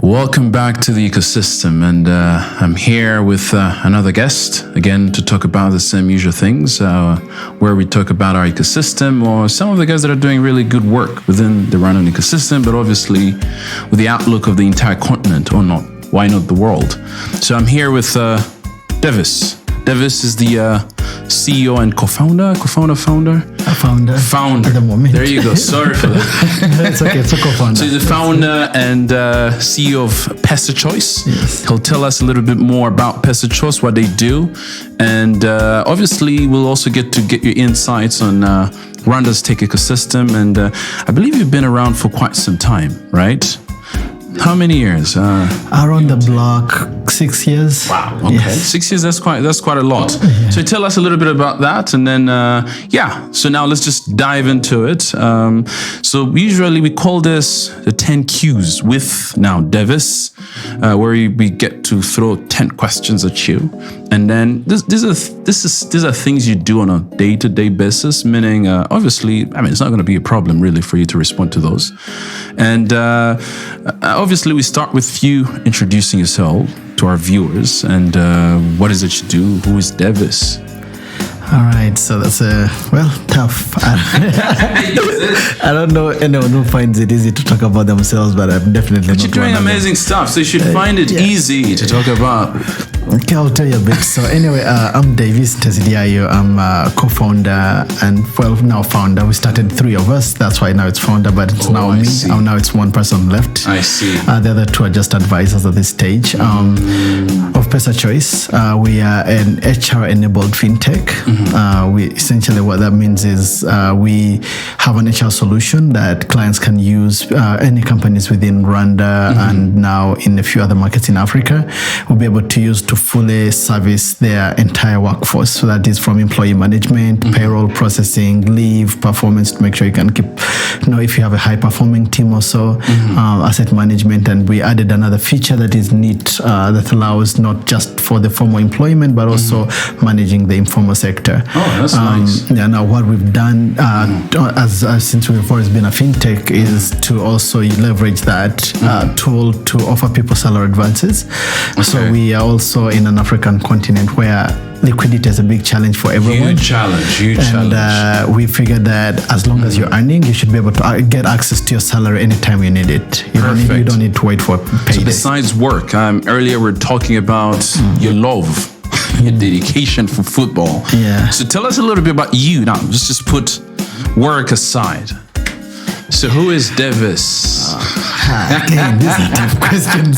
Welcome back to the Ecosystem, and I'm here with another guest again to talk about the same usual things, where we talk about our ecosystem or some of the guys that are doing really good work within the Rwandan ecosystem, but obviously with the outlook of the entire continent, or not, why not the world? So I'm here with Davis. Davis is the CEO and founder. Founder. At the moment. There you go. Sorry for that. It's okay. It's a co-founder. So he's the founder and CEO of Pesa Choice. Yes. He'll tell us a little bit more about Pesa Choice, what they do, and obviously we'll also get your insights on Rwanda's tech ecosystem. And I believe you've been around for quite some time, right? How many years? Around the block, 6 years. Wow. Okay. Yes. 6 years. That's quite a lot. Yeah. So tell us a little bit about that, and then So now let's just dive into it. So usually we call this the 10 Qs with now Davis, where we get to throw 10 questions at you, and then these are things you do on a day-to-day basis. Meaning, obviously, it's not going to be a problem really for you to respond to those, and obviously, we start with you introducing yourself to our viewers and what is it you do? Who is Davis? All right, so that's tough. I don't know anyone who finds it easy to talk about themselves, but I'm definitely. But you're doing amazing stuff, so you should find it easy to talk about. Okay, I'll tell you a bit. So anyway, I'm Davis Nteziryayo. I'm a co-founder and now founder. We started 3 of us. That's why now it's founder, but it's now me. Now it's one person left. I see. The other 2 are just advisors at this stage. Of Pesa Choice, we are an HR-enabled fintech. We essentially, what that means is we have an HR solution that clients can use. Any companies within Rwanda and now in a few other markets in Africa will be able to use to fully service their entire workforce. So that is from employee management, payroll processing, leave, performance, to make sure you can keep, if you have a high-performing team also, asset management. And we added another feature that is neat, that allows not just for the formal employment, but also managing the informal sector. Oh, that's nice. Yeah, now what we've done, since we've always been a fintech, is to also leverage that tool to offer people salary advances. Okay. So we are also in an African continent where liquidity is a big challenge for everyone. Huge challenge. And we figured that as long as you're earning, you should be able to get access to your salary anytime you need it. You don't need to wait for payday. So besides work, earlier we were talking about your love, your dedication for football. Yeah. So tell us a little bit about you. Now, let's just put work aside. So who is Davis? Again, these are tough questions.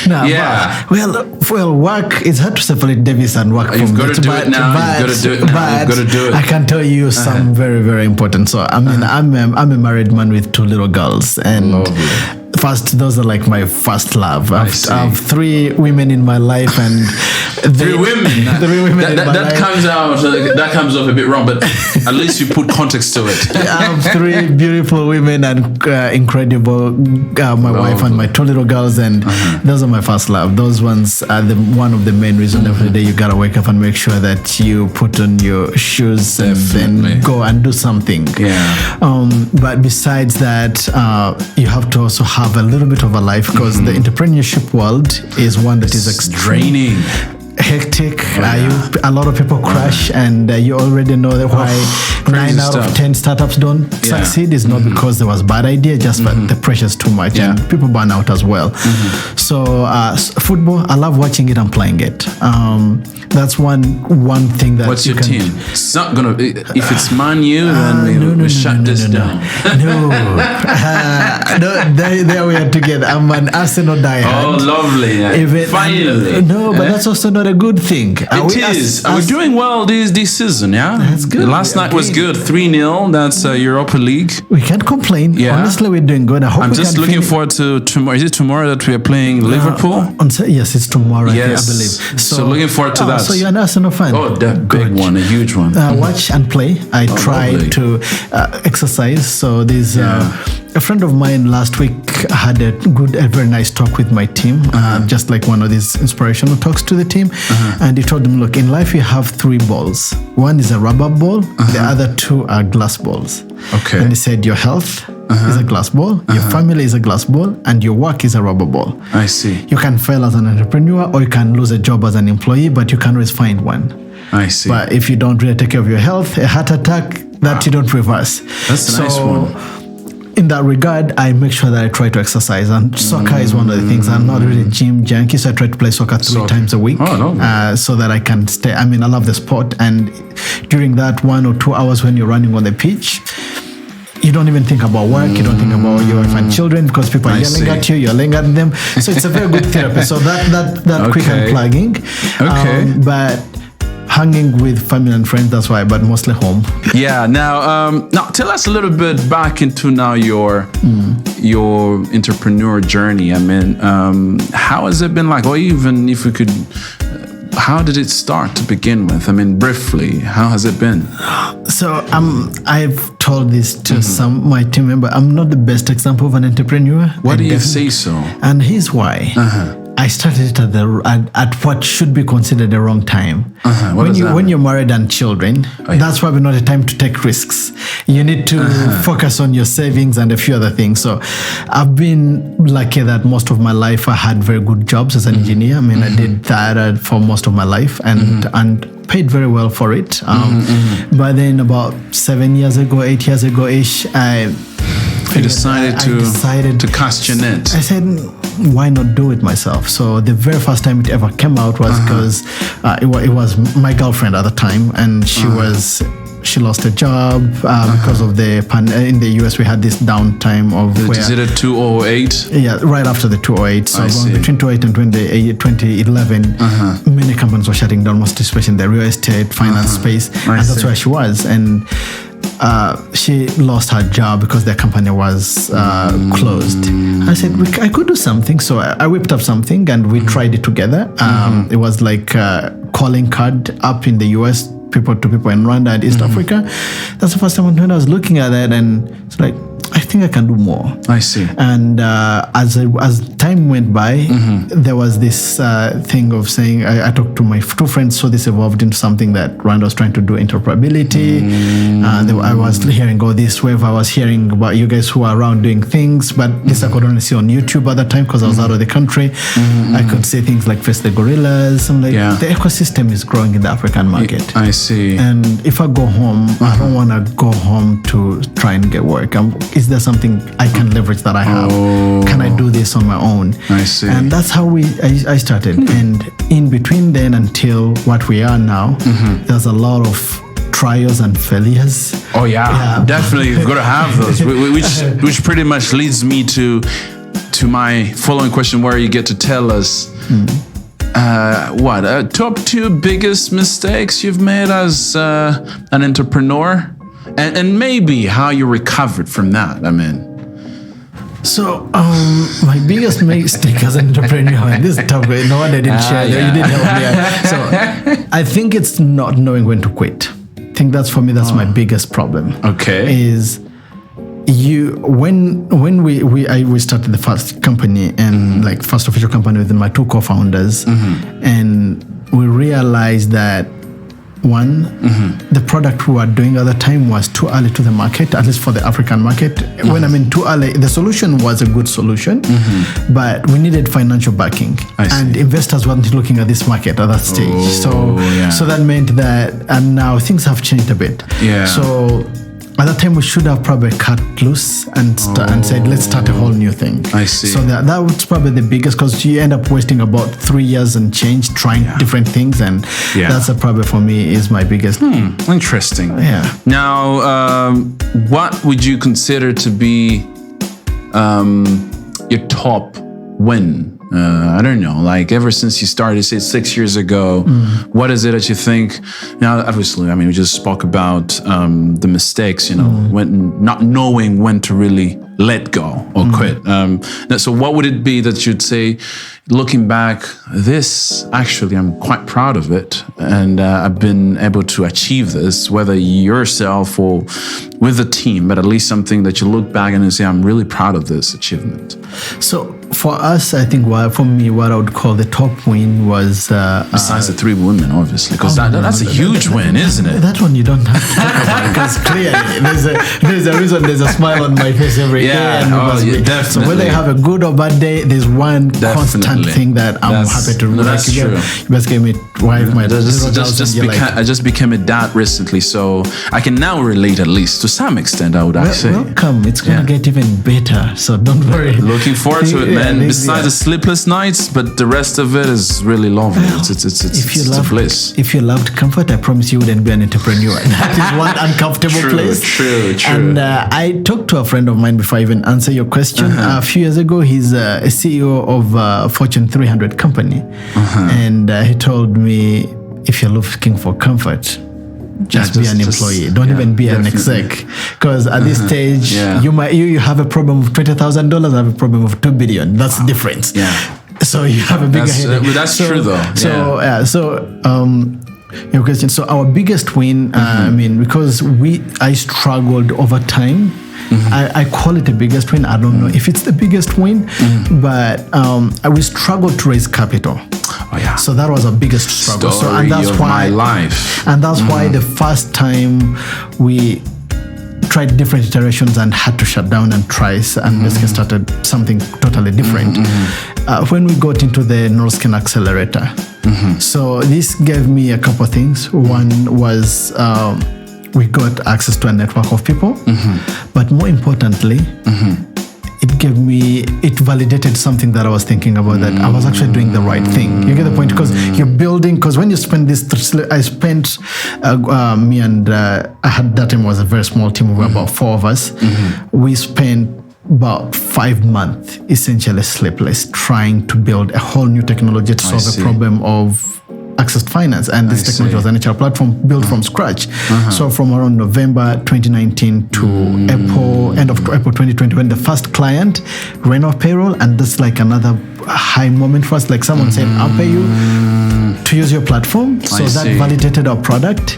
No, yeah. Well, work, it's hard to separate Davis and work from You've got to do it now. You've got to do it now. You've got to do it. I can tell you some very, very important. So, I'm a married man with 2 little girls. And lovely. First, those are like my first love. I have 3 women in my life, and 3 women. 3 women in my life. That comes off a bit wrong, but at least you put context to it. I have 3 beautiful women and incredible, my wife and my 2 little girls, and those are my first love. Those ones are one of the main reasons every day you gotta wake up and make sure that you put on your shoes and then go and do something. Yeah. But besides that, you have to also have a little bit of a life, because the entrepreneurship world is one that is extremely draining, hectic. A lot of people crash, and you already know that why 9 out of 10 startups don't succeed is not because there was bad idea, just but the pressure's too much, and people burn out as well. So football, I love watching it and playing it. That's one thing that. What's your team? It's not gonna. If it's Man U, then we shut this down. No, there we are together. I'm an Arsenal diehard. Oh, lovely! Finally. No, but that's also not a good thing. We're doing well this season, yeah? That's good. Last night was good, 3-0. That's Europa League. We can't complain. Yeah. Honestly, we're doing good. I'm just looking forward to tomorrow. Is it tomorrow that we are playing Liverpool? Yes, it's tomorrow, yes. I believe. So looking forward to that. So you're an Arsenal fan? Oh, that big one, a huge one. Watch and play. I try to exercise. So there's a friend of mine last week had a very nice talk with my team, just like one of these inspirational talks to the team. And he told them, look, in life you have 3 balls. One is a rubber ball, the other 2 are glass balls. Okay. And he said your health, is a glass ball, your family is a glass ball, and your work is a rubber ball. I see. You can fail as an entrepreneur, or you can lose a job as an employee, but you can always find one. I see. But if you don't really take care of your health, a heart attack, that you don't reverse. That's a nice one. In that regard, I make sure that I try to exercise, and soccer is one of the things. I'm not really a gym junkie, so I try to play soccer 3 times a week, so that I can stay. I mean, I love the sport, and during that 1 or 2 hours when you're running on the pitch, you don't even think about work. You don't think about your wife and children, because people are yelling at you. You're yelling at them. So it's a very good therapy. So that quick unplugging. But hanging with family and friends, that's why, but mostly home. Yeah. Now tell us a little bit back into now your entrepreneur journey. I mean, how has it been like? Or even if we could, how did it start to begin with? I mean, briefly, how has it been? So I've told this to some my team member. I'm not the best example of an entrepreneur. Why do you say so? And here's why. I started it at what should be considered the wrong time. When you're married and children, that's probably not a time to take risks. You need to focus on your savings and a few other things. So I've been lucky that most of my life I had very good jobs as an engineer. I mean, I did that for most of my life and paid very well for it. But then about 7 years ago, 8 years ago-ish, I decided to cast your net. I said, why not do it myself? So the very first time it ever came out was because it was my girlfriend at the time, and she lost her job because of in the US we had this downtime of Is it a 2008? Yeah, right after the 2008. So between 2008 and 2011, many companies were shutting down, most especially in the real estate, finance space, and that's where she was. And she lost her job because their company was closed. I said, I could do something. So I whipped up something and we tried it together. It was like a calling card up in the US, people to people in Rwanda and East Africa. That's the first time when I was looking at that, and it's like, I think I can do more. I see. And as time went by, there was this thing of saying, I talked to my 2 friends, so this evolved into something that Rwanda was trying to do, interoperability. I was hearing all this wave. I was hearing about you guys who are around doing things, but this I could only see on YouTube at the time because I was out of the country. I could see things like Face the Gorillas. I'm like, the ecosystem is growing in the African market. I see. And if I go home, I don't want to go home to try and get work. Is there something I can leverage that I have? Can I do this on my own? I see. And that's how I started. And in between then until what we are now, there's a lot of trials and failures. Oh yeah. Definitely you've got to have those, which pretty much leads me to my following question, where you get to tell us top 2 biggest mistakes you've made as an entrepreneur, and maybe how you recovered from that. I mean, so my biggest mistake as an entrepreneur, and this topic, no one didn't share. You didn't help me. So I think it's not knowing when to quit. I think that's my biggest problem. Okay, is when we started the first company, and like first official company with my 2 co-founders, and we realized that the product we were doing at the time was too early to the market, at least for the African market. When I mean too early, the solution was a good solution, but we needed financial backing, and investors weren't looking at this market at that stage. So that meant that, and now things have changed a bit. So at that time, we should have probably cut loose and said, let's start a whole new thing. I see. So that was probably the biggest, because you end up wasting about 3 years and change trying different things. And that's probably for me is my biggest. Interesting. Yeah. Now, what would you consider to be your top win? I don't know, like ever since you started, say 6 years ago, what is it that you think? Now, obviously, I mean, we just spoke about the mistakes, when not knowing when to really let go or quit. So what would it be that you'd say, looking back, this actually, I'm quite proud of it, and I've been able to achieve this, whether yourself or with a team, but at least something that you look back and you say, I'm really proud of this achievement. So for us, I think for me, what I would call the top win was besides the 3 women, obviously, because that's a huge win, isn't it? That one you don't have to talk about, because clearly there's a reason the's a smile on my face every day. And definitely. So whether you have a good or bad day, there's one constant thing that I'm happy to. No, that's true. You just gave me wife, my I just became a dad recently, so I can now relate, at least to some extent, I would say. Welcome. It's gonna get even better, so don't worry. Looking forward to it, man. Besides the sleepless nights, but the rest of it is really lovely. It's a bliss. If you loved comfort, I promise you wouldn't be an entrepreneur. That is one uncomfortable place. True. And I talked to a friend of mine before I even answer your question. A few years ago, he's a CEO of a Fortune 300 company. And he told me, if you're looking for comfort, just be an employee. Don't even be an exec, because at this stage you have a problem of $20,000. I have a problem of $2 billion. That's the difference. So you have a bigger headache. That's true, though. Your question. So our biggest win, I mean, because I struggled over time. I call it the biggest win. I don't know if it's the biggest win, but we struggled to raise capital. So that was our biggest struggle. And that's why my life. And that's why the first time we tried different iterations and had to shut down and try and basically started something totally different. When we got into the Norskin Accelerator. So this gave me a couple of things. One was we got access to a network of people, but more importantly, it validated something that I was thinking about, that I was actually doing the right thing. You get the point? Because you're building, because when you spend this, I spent, me and I had, that time was a very small team, we were about 4 of us. We spent about 5 months essentially sleepless trying to build a whole new technology to solve the problem of access to finance, and this technology was an HR platform built from scratch. So from around November 2019 to end of April 2020, when the first client ran off payroll, and that's like another high moment for us. Like someone said, "I'll pay you to use your platform." So that validated our product,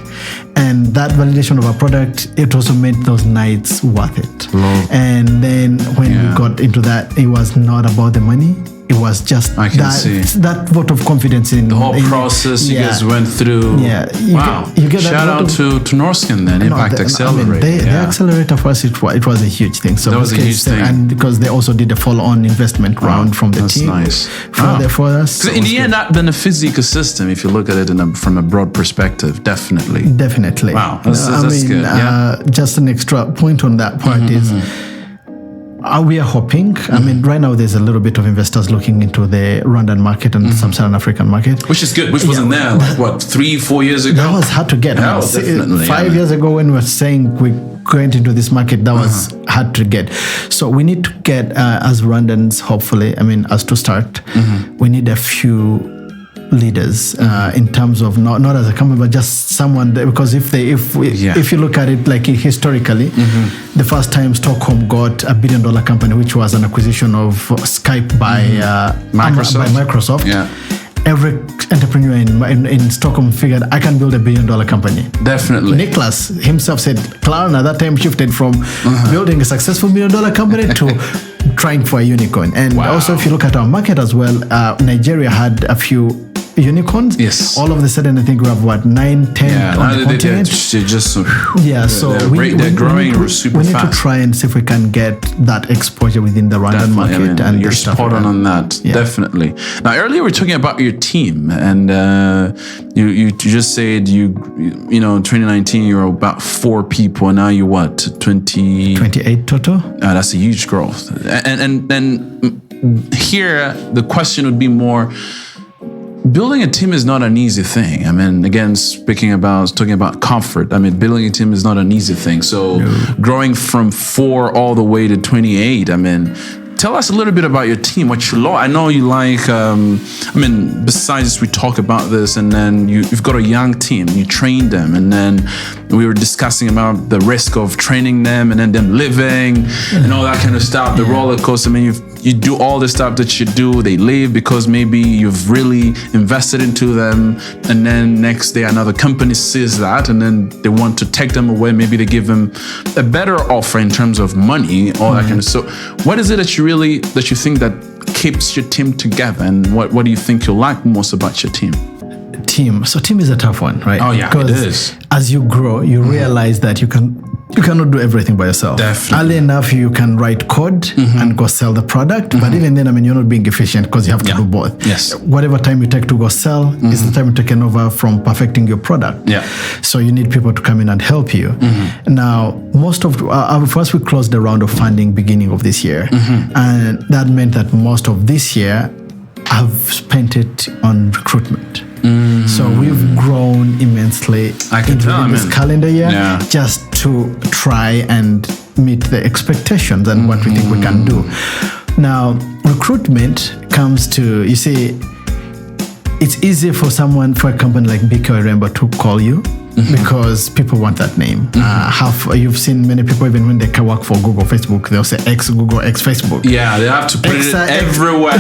and that validation of our product, it also made those nights worth it. And then when we got into that, it was not about the money. It was just that vote of confidence in the whole process you guys went through. You get shout out to Norskin then, Impact Accelerator. The accelerator for us, it was a huge thing. So that was a huge thing. And because they also did a follow-on investment round from the team. That's nice. For us. In the end, that benefits the ecosystem, if you look at it from a broad perspective, definitely. Wow, that's good. Just an extra point on that part is, we are hoping, I mean, right now there's a little bit of investors looking into the Rwandan market and Sub-Saharan African market. Which is good, which wasn't there, like what, 3-4 years ago? That was hard to get. Definitely. 5 years ago when we were saying we went into this market, that was hard to get. So we need to get, as Rwandans, hopefully, I mean, as to start, we need a few leaders in terms of not as a company, but just someone that, because if you look at it like historically, the first time Stockholm got $1 billion company, which was an acquisition of Skype by Microsoft. Every entrepreneur in Stockholm figured, I can build $1 billion company. Definitely. Nicholas himself said Klarna at that time shifted from building a successful $1 billion company to trying for a unicorn. And also, if you look at our market as well, Nigeria had a few unicorns. Yes. All of a sudden, I think we have 9, 10 on the continent. So they're growing super fast. We need to try and see if we can get that exposure within the Rwandan market. I mean, and you're spot on that. Definitely. Now, earlier we were talking about your team, and you just said you know, in 2019 you were about 4 people, and now you're what, 28 total? That's a huge growth. And here the question would be more, building a team is not an easy thing. I mean, again, talking about comfort. I mean, building a team is not an easy thing. So growing from 4 all the way to 28, I mean, tell us a little bit about your team, what you like. I know you like, I mean, besides we talk about this, and then you've got a young team, you train them, and then we were discussing about the risk of training them and then them living and all that kind of stuff, the roller coaster. I mean, you do all the stuff that you do, they leave because maybe you've really invested into them, and then next day another company sees that and then they want to take them away. Maybe they give them a better offer in terms of money, all that kind of stuff. So what is it that you think that keeps your team together, and what do you think you like most about your team? Team. So team is a tough one, right? Oh yeah, because it is. As you grow, you realize that you cannot do everything by yourself. Definitely. Early enough, you can write code and go sell the product, but even then, I mean, you're not being efficient because you have to do both. Yes. Whatever time you take to go sell is the time you take over from perfecting your product. Yeah. So you need people to come in and help you. Now, most of first we closed the round of funding beginning of this year, and that meant that most of this year I've spent it on recruitment. So we've grown immensely in this calendar year just to try and meet the expectations and what we think we can do. Now, recruitment comes to, you see, it's easy for a company like BK or Rainbow to call you because people want that name. You've seen many people, even when they can work for Google, Facebook, they'll say X Google, X Facebook. Yeah, they have to put it everywhere.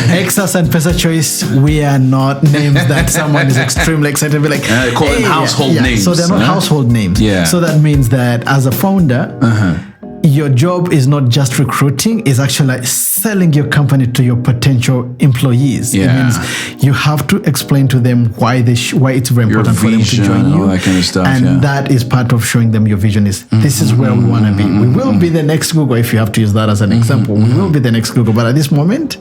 Exas and Pesa Choice, we are not names that someone is extremely excited to be like. They call them household names. So they're not household names. Yeah. So that means that as a founder, your job is not just recruiting, it's actually like selling your company to your potential employees. Yeah. It means you have to explain to them why it's very important for them to join you. All that kind of stuff, and that is part of showing them your vision is this is where we want to be. We will be the next Google, if you have to use that as an example. We will be the next Google, but at this moment,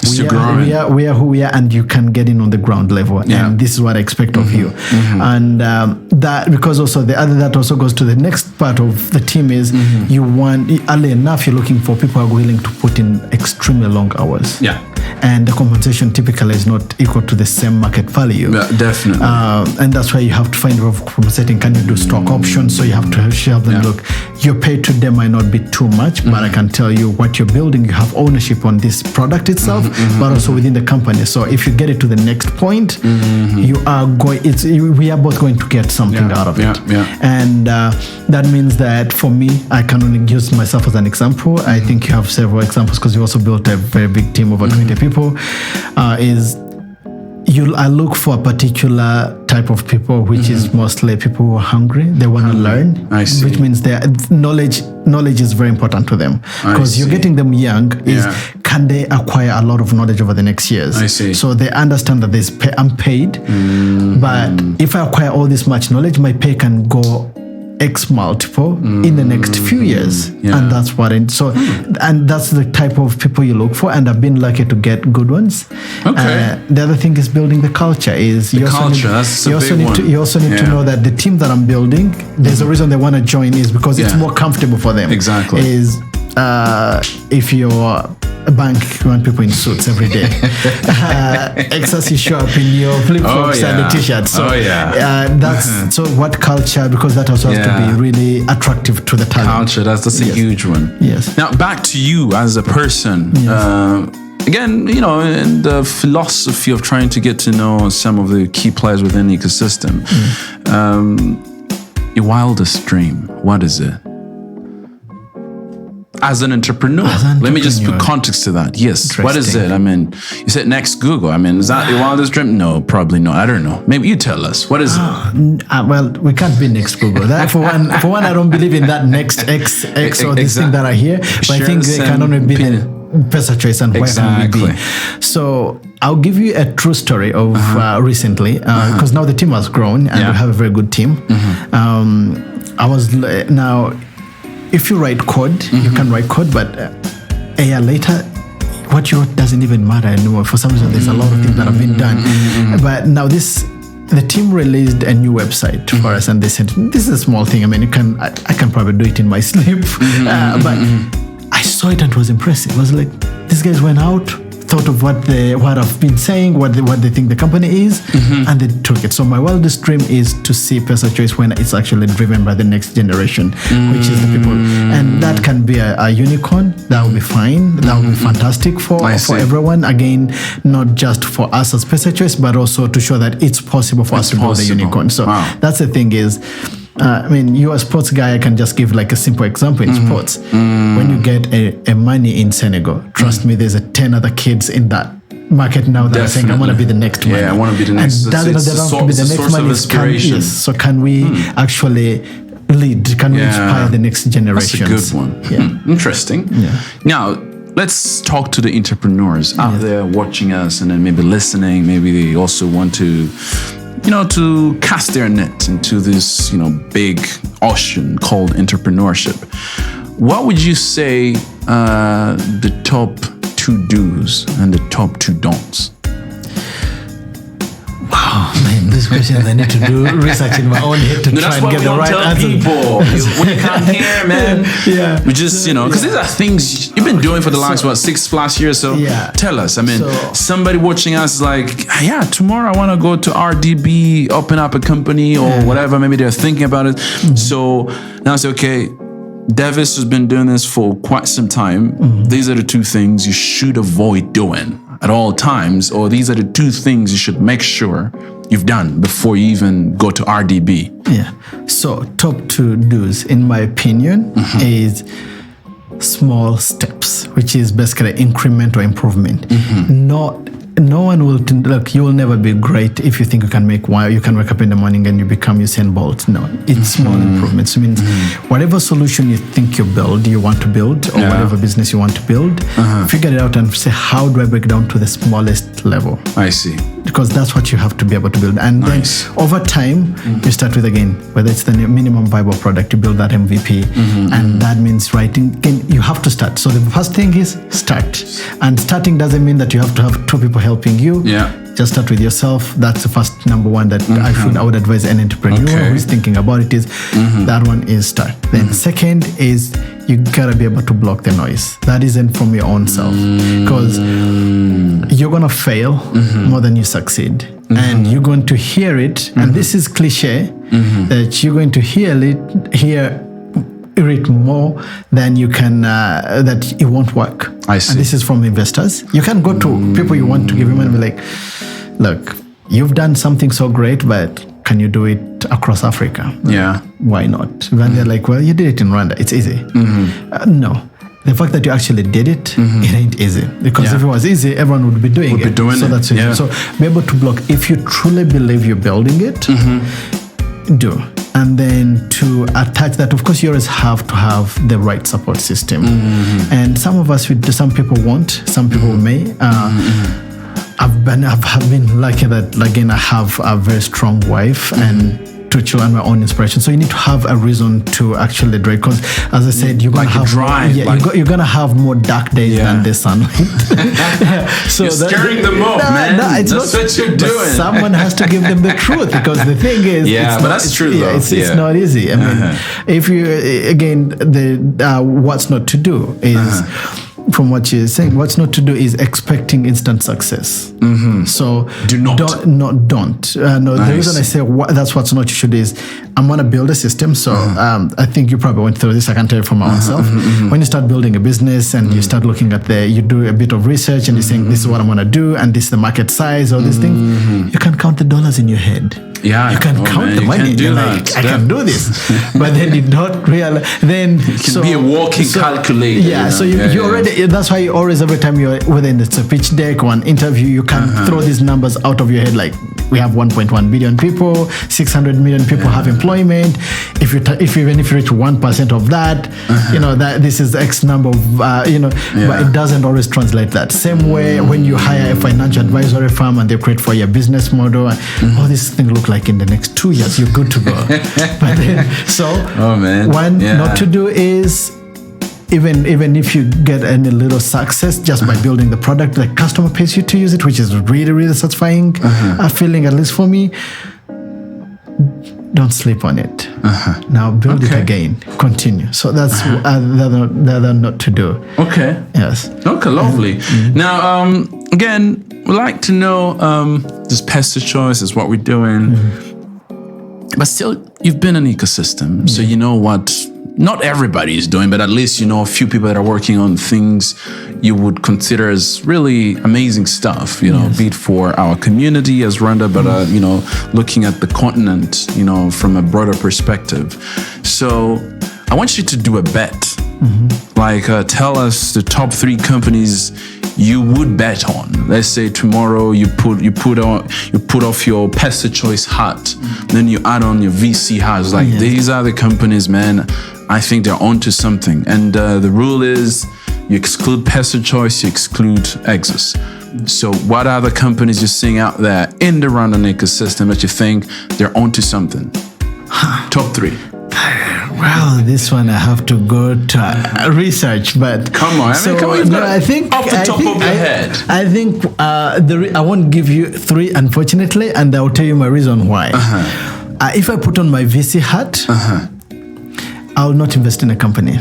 we are who we are, and you can get in on the ground level. And this is what I expect of you. And that, because also that also goes to the next part of the team is you want, early enough, you're looking for people who are willing to put in extremely long hours. Yeah. And the compensation typically is not equal to the same market value. Yeah, definitely. And that's why you have to find a way of compensating. Can you do stock options? So you have to show them, look, your pay to them might not be too much, but I can tell you what you're building, you have ownership on this product itself, but also within the company. So if you get it to the next point, you are we are both going to get something out of it. And that means that for me, I can only use myself as an example. I think you have several examples because you also built a very big team, over 20 people. I look for a particular type of people, which is mostly people who are hungry. They want to learn, which means their knowledge is very important to them. Because you're getting them young. Can they acquire a lot of knowledge over the next years? I see. So they understand that I'm paid, but if I acquire all this much knowledge, my pay can go X multiple in the next few years. And that's what and that's the type of people you look for, and I've been lucky to get good ones. The other thing is building the culture. You also need to know that the team that I'm building, there's a reason they want to join is because it's more comfortable for them. Exactly. If you're a bank, you want people in suits every day. Exas, you show up in your flip-flops and the t-shirts. So that's so what culture, because that also has to be really attractive to the talent. Culture, that's a huge one. Yes. Now back to you as a person. Again, in the philosophy of trying to get to know some of the key players within the ecosystem, your wildest dream, what is it? As an entrepreneur. Let me just put context to that. Yes. What is it? I mean, you said next Google. I mean, is that your wildest dream? No, probably not. I don't know. Maybe you tell us. What is it? Well, we can't be next Google. That for one, I don't believe in that next X or this thing that I hear. But I think they can only be the Pesa Choice, and where can we be? So I'll give you a true story of recently, because now the team has grown and we have a very good team. If you write code, you can write code, but a year later, what you wrote doesn't even matter anymore. For some reason, there's a lot of things that have been done. But now the team released a new website for us, and they said, this is a small thing. I mean, I can probably do it in my sleep. But I saw it and it was impressive. I was like, these guys went out, thought of what I've been saying, what they think the company is, and they took it. So my wildest dream is to see Pesa Choice when it's actually driven by the next generation, which is the people. And that can be a unicorn. That will be fine. That will be fantastic for everyone. Again, not just for us as Pesa Choice, but also to show that it's possible for us to build a unicorn. So that's the thing is, I mean, you're a sports guy. I can just give like a simple example in sports. When you get a money in Senegal, trust me, there's 10 other kids in that market now that are saying, I want to be the next money. Yeah, I want to be the next. And it's a source of inspiration. So can we actually lead? Can we inspire the next generation? That's a good one. Interesting. Now, let's talk to the entrepreneurs out there watching us and then maybe listening. Maybe they also want to, to cast their net into this, big ocean called entrepreneurship. What would you say the top 2 do's and the top 2 don'ts? Wow, man, this question I need to do research in my own head to try and get the right answer. When you come here, man, we just, because these are things you've been doing for the last, 6+ years. So tell us, somebody watching us is like, tomorrow I want to go to RDB, open up a company or whatever. Maybe they're thinking about it. So now I say, okay, Davis has been doing this for quite some time. These are the 2 things you should avoid doing at all times, or these are the 2 things you should make sure you've done before you even go to RDB. Yeah. So top 2 do's, in my opinion, is small steps, which is basically increment or improvement. No one will look. You will never be great if you think you can make one. You can wake up in the morning and you become Usain Bolt. No, it's small improvements. It means whatever solution you think you want to build, or whatever business you want to build, figure it out and say, how do I break down to the smallest level? I see. Because that's what you have to be able to build. And then over time, you start with, again, whether it's the minimum viable product, you build that MVP. And that means writing. Again, you have to start. So the first thing is start. And starting doesn't mean that you have to have 2 people helping you. Just start with yourself. That's the first number 1 that I feel I would advise an entrepreneur who's thinking about it is that one is start. Then second is you gotta be able to block the noise. That isn't from your own self, because you're gonna fail more than you succeed, and you're going to hear it. And this is cliche that you're going to hear it more than you can, that it won't work. I see. And this is from investors. You can go to people you want to give them and be like, look, you've done something so great, but can you do it across Africa? Why not? When they're like, well, you did it in Rwanda, it's easy. No. The fact that you actually did it, it ain't easy. Because if it was easy, everyone would be doing it. So that's it. So be able to block. If you truly believe you're building it, do. And then to attach that, of course, you always have to have the right support system. And some of us, some people won't, some people may. I've been lucky that, again, I have a very strong wife and 2 children, my own inspiration. So you need to have a reason to actually drive. Because, as I said, you're gonna have drive. You're gonna have more dark days than the sunlight. So you're scaring them off, man. That's what you're doing. Someone has to give them the truth, because the thing is, but that's true. Though. It's not easy. I mean, if you again, what's not to do is. From what you're saying, what's not to do is expecting instant success. So don't. The reason I say that's what's not you should is, I'm gonna build a system. So I think you probably went through this. I can tell you from my own self. When you start building a business and you start looking at you do a bit of research and you're saying, this is what I'm gonna do and this is the market size or this thing, you can count the dollars in your head. You can count the money. You're like, I can do this. But then you don't realize. Then it can be a walking calculator. So you already. That's why you always, every time you're, whether it's a pitch deck or an interview, you can throw these numbers out of your head. Like, we have 1.1 billion people, 600 million people have employment. If you even if you reach 1% of that, that this is X number of, but it doesn't always translate that. Same way when you hire a financial advisory firm and they create for your business model, and all these things look like in the next 2 years you're good to go. But then, not to do is, even if you get any little success just by building the product, the customer pays you to use it, which is really, really satisfying feeling, at least for me. Don't sleep on it. Now build it again. Continue. So that's the other not to do. Okay. Yes. Okay, lovely. Now, again, we'd like to know, this Pesa Choice is what we're doing. But still, you've been an ecosystem, so you know what not everybody is doing, but at least you know a few people that are working on things you would consider as really amazing stuff, be it for our community as Rwanda, but looking at the continent, from a broader perspective. So I want you to do a bet. Like, tell us the top 3 companies you would bet on. Let's say tomorrow you put off your Pesa Choice hat, then you add on your VC hat. It's like, these are the companies, man, I think they're onto something. And the rule is, You exclude Pesa Choice, you exclude Exos. So what other companies you're seeing out there in the Rwandan ecosystem that you think they're onto something? Top 3. Well, this one I have to go to research, but come on, I think off the top of your head. I think I won't give you 3, unfortunately, and I'll tell you my reason why. If I put on my VC hat, I'll not invest in a company.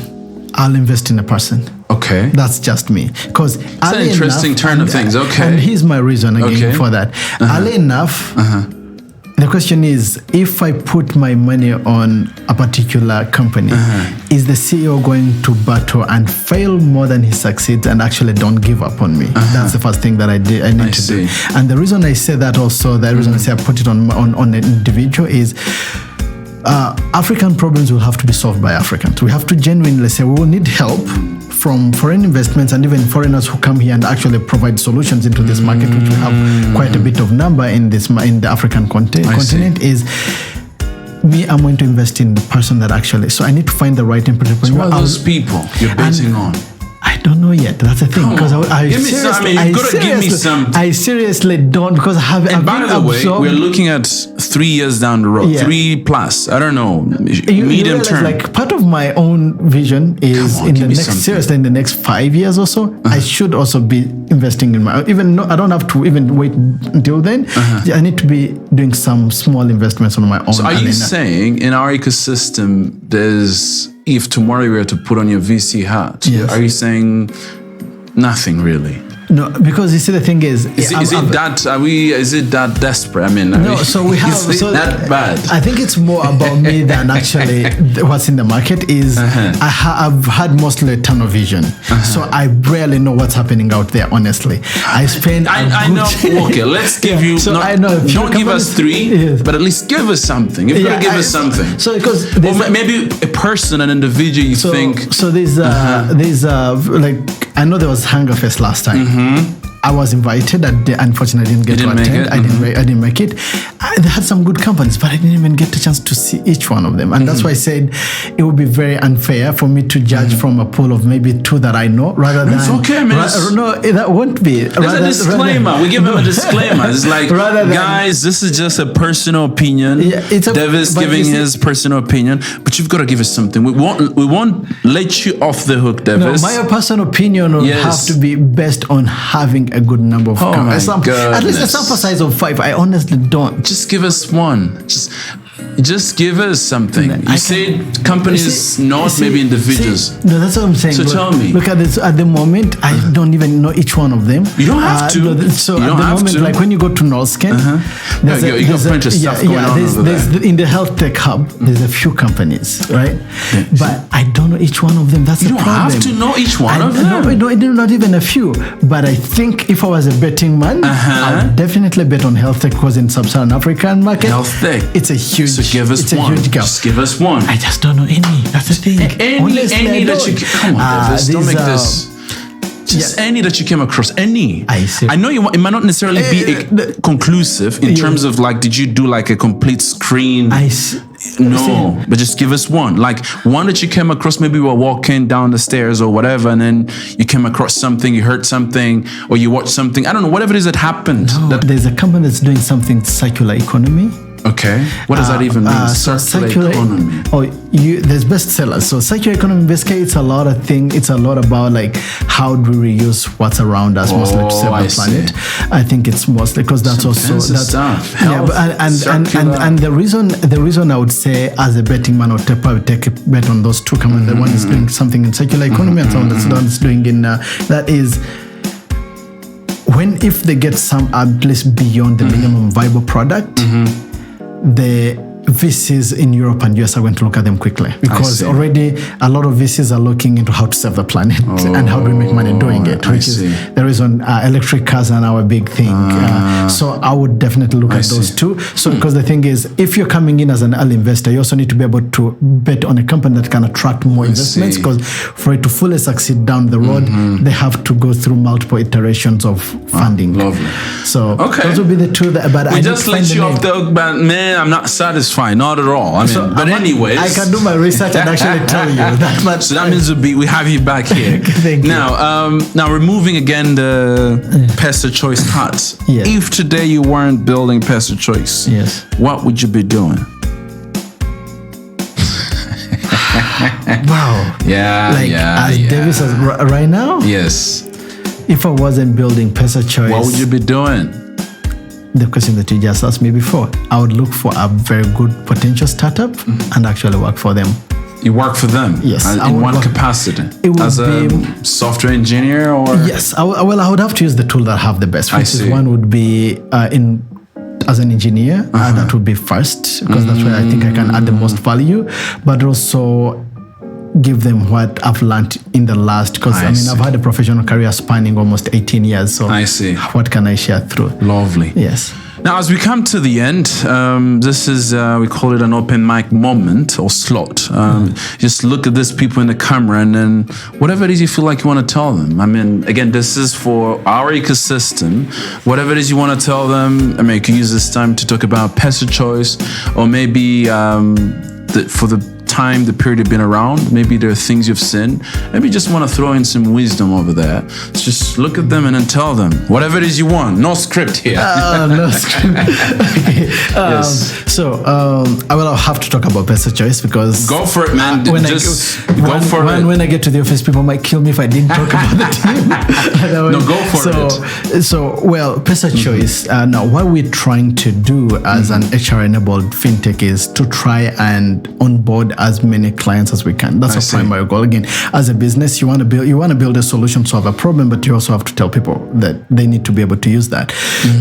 I'll invest in a person. Okay. That's just me. Because it's an interesting turn of things. Okay. And here's my reason again for that. Early enough, the question is, if I put my money on a particular company, is the CEO going to battle and fail more than he succeeds and actually don't give up on me? That's the first thing that I need to do. And the reason I say that also, the reason I say I put it on an individual is, African problems will have to be solved by Africans. We have to genuinely say we will need help from foreign investments and even foreigners who come here and actually provide solutions into this market, which we have quite a bit of number in the African continent. Is me, I'm going to invest in the person that actually. So I need to find the right entrepreneur. So what are those people you're basing on? I don't know yet. That's the thing. Because I seriously don't, because And by the way, we're looking at 3 years down the road, 3+. I don't know, medium term. Like part of my own vision is in the next 5 years or so, I should also be investing in my. I don't have to even wait until then. I need to be doing some small investments on my own. So are you saying in our ecosystem, if tomorrow we were to put on your VC hat, are you saying nothing really? No, because you see, the thing is it that desperate? So we have that bad. I think it's more about me than actually what's in the market. I've had mostly a tunnel vision, so I rarely know what's happening out there. Honestly, I know. Okay, let's give you. So I know. Don't give us 3, but at least give us something. You've got to give us something. So because maybe a person, an individual. You think. So there's like, I know there was Hunger Fest last time. I was invited. Unfortunately, I didn't get to attend. I didn't make it. They had some good companies, but I didn't even get the chance to see each one of them. And that's why I said it would be very unfair for me to judge from a pool of maybe 2 that I know, rather than. It's okay, man. No, that won't be. There's a disclaimer. We give them a disclaimer. It's like, guys, this is just a personal opinion. Davis giving his personal opinion, but you've got to give us something. We won't let you off the hook, Davis. No, my personal opinion will have to be based on having a good number of companies. At least a sample size of 5. I honestly don't. Just give us one. Just give us something. You say companies, not maybe individuals. No, that's what I'm saying. So tell me. Look at this. At the moment, I don't even know each one of them. You don't have to. So at the moment, like when you go to Norsken, you got plenty of stuff going on over there. In the health tech hub, there's a few companies, right? But I don't know each one of them. That's the problem. You don't have to know each one of them. No, not even a few. But I think if I was a betting man, I would definitely bet on health tech, because in sub-Saharan African market, health tech, it's a huge. So give us one. Just give us one. I just don't know any. That's the thing. Any that you come on, Davis, don't make this. Just any that you came across, any. I know it might not necessarily be conclusive in terms of like, did you do like a complete screen? No, but just give us one. Like one that you came across, maybe you were walking down the stairs or whatever, and then you came across something, you heard something, or you watched something. I don't know, whatever it is that happened. There's a company that's doing something circular economy. Okay. What does that even mean? Circular economy. There's bestsellers. So circular economy, basically, it's a lot of things. It's a lot about like how do we reuse what's around us, mostly to save the planet. I think it's mostly because that's also stuff. And the reason I would say as a betting man, I would probably take a bet on those 2 companies. The one is doing something in circular economy, and someone that's doing in that is. If they get some at least beyond the minimum viable product, the VCs in Europe and US are going to look at them quickly, because already a lot of VCs are looking into how to save the planet and how do we make money doing it, which is the reason electric cars are now a big thing. So I would definitely look at those 2. So because the thing is, if you're coming in as an early investor, you also need to be able to bet on a company that can attract more investments, because for it to fully succeed down the road, they have to go through multiple iterations of funding. Lovely. So those would be the 2 that. But we just let you off the hook, but man, I'm not satisfied. it's fine. Not at all. I mean, but anyways, I can do my research and actually tell you that. But so that means we have you back here. Thank you. Now removing again the Pesa Choice cards. Yeah. If today you weren't building Pesa Choice, yes, what would you be doing? Wow. Yeah. Davis is right now. Yes. If I wasn't building Pesa Choice, What would you be doing? The question that you just asked me before, I would look for a very good potential startup and actually work for them. You work for them? Yes. In what capacity? It would As a software engineer or? Yes. I would have to use the tool that I have the best. I see. One would be as an engineer. That would be first, because that's where I think I can add the most value, but also give them what I've learned in the last, because I've had a professional career spanning almost 18 years. So I see. What can I share through? Lovely. Yes. Now, as we come to the end, this is, we call it an open mic moment or slot. Just look at these people in the camera and then whatever it is you feel like you want to tell them. I mean, again, this is for our ecosystem. Whatever it is you want to tell them, I mean, you can use this time to talk about Pesa Choice, or maybe for the period you've been around, maybe there are things you've seen, maybe you just want to throw in some wisdom over there. So just look at them and then tell them whatever it is you want. No script here. No script. Okay. Yes. So I will have to talk about Pesa Choice, because go for it, man. When I get to the office, people might kill me if I didn't talk about the team. No, go for it. Well, Pesa Choice. Now, what we're trying to do as an HR-enabled fintech is to try and onboard as many clients as we can. That's our primary goal. Again, as a business, you want to build a solution to solve a problem, but you also have to tell people that they need to be able to use that.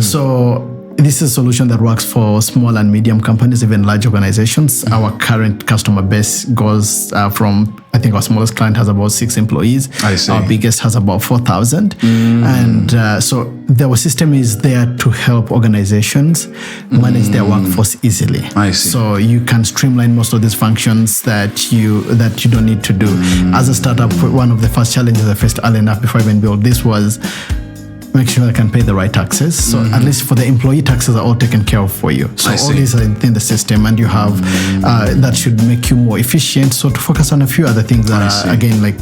So this is a solution that works for small and medium companies, even large organizations. Our current customer base goes from, I think our smallest client has about 6 employees. I see. Our biggest has about 4,000. And so the system is there to help organizations manage their workforce easily. I see. So you can streamline most of these functions that you don't need to do. As a startup, one of the first challenges I faced early enough before I even built this was make sure I can pay the right taxes. So at least for the employee, taxes are all taken care of for you. So all these are in the system, and you have that should make you more efficient. So to focus on a few other things that are, again, like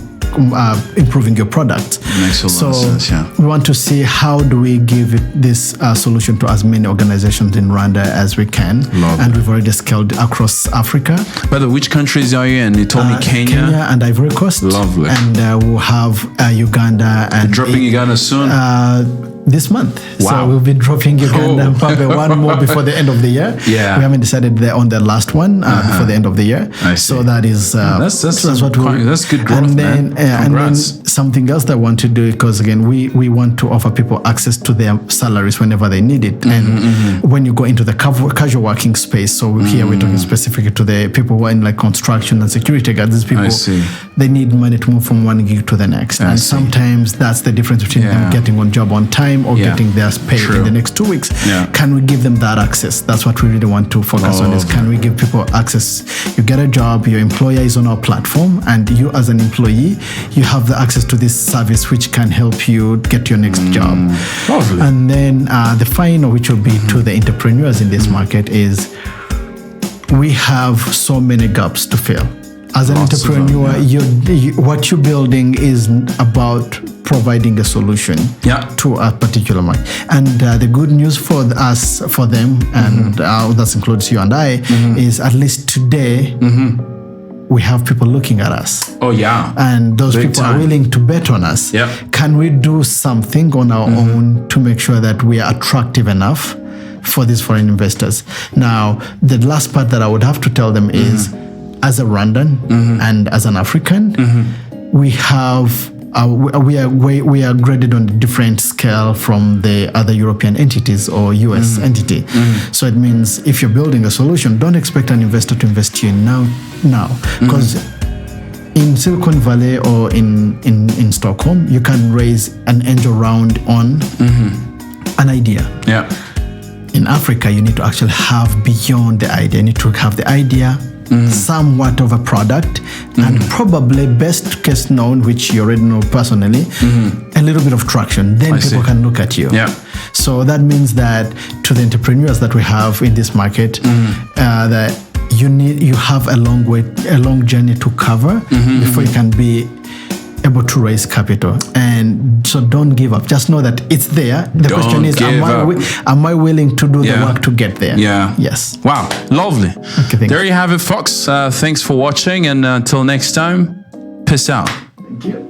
improving your product. Makes a lot of sense, yeah. We want to see how do we give this solution to as many organizations in Rwanda as we can. And we've already scaled across Africa. By the way, which countries are you in? You told me Kenya and Ivory Coast. Lovely. And we'll have Uganda. And you're dropping Uganda soon? This month. Wow. So we'll be dropping Uganda probably one more before the end of the year. Yeah. We haven't decided on the last one before the end of the year. I see. So that is that's good growth, and then, man. And then something else that I want to do, because again, we want to offer people access to their salaries whenever they need it. And when you go into the casual working space, so here we're talking specifically to the people who are in like construction and security guards. These people, they need money to move from one gig to the next. And sometimes that's the difference between them getting on job on time or getting their pay in the next 2 weeks. Can we give them that access? That's what we really want to focus on, is can we give people access? You get a job, your employer is on our platform, and you as an employee, you have the access to this service which can help you get your next job. Lovely. And then the final, which will be to the entrepreneurs in this market, is we have so many gaps to fill. As an entrepreneur, what you're building is about providing a solution to a particular market. And the good news for us, for them, and that includes you and I, is at least today, we have people looking at us. Oh, yeah. And those people are willing to bet on us. Can we do something on our own to make sure that we are attractive enough for these foreign investors? Now, the last part that I would have to tell them is, as a Rwandan and as an African, we have we are graded on a different scale from the other European entities or US entity. So it means if you're building a solution, don't expect an investor to invest in you now, because in Silicon Valley or in Stockholm, you can raise an angel round on an idea. In Africa, you need to actually have beyond the idea. You need to have the idea somewhat of a product, and probably best case known, which you already know personally, a little bit of traction. Then people can look at you. Yeah. So that means that to the entrepreneurs that we have in this market, that you have a long journey to cover before you can be able to raise capital. And so don't give up. Just know that it's there. The question is, am I willing to do the work to get there? Yeah. Yes. Wow. Lovely. Okay, there you have it, folks. Thanks for watching. And until next time, peace out. Thank you.